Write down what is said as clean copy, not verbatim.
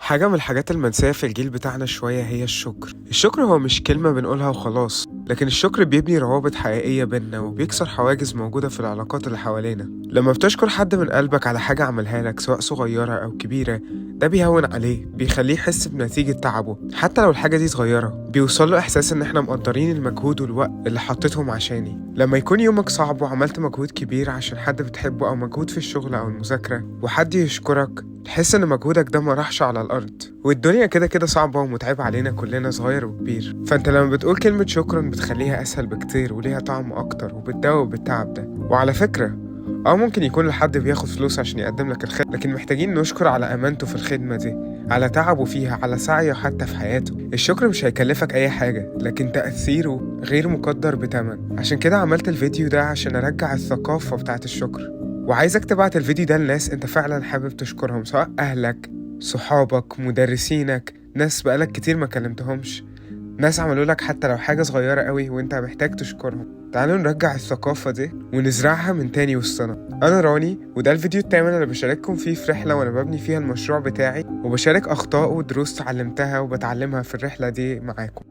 حاجة من الحاجات المنسية في الجيل بتاعنا شوية هي الشكر هو مش كلمة بنقولها وخلاص، لكن الشكر بيبني روابط حقيقية بينا وبيكسر حواجز موجودة في العلاقات اللي حوالينا. لما بتشكر حد من قلبك على حاجة عملها لك سواء صغيرة أو كبيرة، ده بيهون عليه، بيخليه يحس بنتيجة تعبه حتى لو الحاجة دي صغيرة. بيوصله إحساس إن إحنا مقدرين المجهود والوقت اللي حطيتهم عشاني. لما يكون يومك صعب وعملت مجهود كبير عشان حد بتحبه أو مجهود في الشغل أو المذاكرة وحد يشكرك، تحس ان مجهودك ده ما راحش على الارض. والدنيا كده كده صعبه ومتعبه علينا كلنا صغير وكبير، فانت لما بتقول كلمه شكرا بتخليها اسهل بكتير وليها طعم اكتر وبتداوي بالتعب ده. وعلى فكره، ممكن يكون لحد بياخد فلوس عشان يقدم لك الخدمه، لكن محتاجين نشكر على امانته في الخدمه دي، على تعبه فيها، على سعيه حتى في حياته. الشكر مش هيكلفك اي حاجه، لكن تاثيره غير مقدر بتمن. عشان كده عملت الفيديو ده عشان ارجع الثقافه بتاعت الشكر. وعايزك تبعت الفيديو ده لناس انت فعلا حابب تشكرهم، سواء اهلك، صحابك، مدرسينك، ناس بقالك كتير ما كلمتهمش، ناس عملوا لك حتى لو حاجة صغيرة قوي وانت محتاج تشكرهم. تعالوا نرجع الثقافة دي ونزرعها من تاني وسطنا. انا راني، وده الفيديو التامن اللي بشارككم فيه في رحلة وانا ببني فيها المشروع بتاعي، وبشارك اخطاء ودروس اتعلمتها وبتعلمها في الرحلة دي معاكم.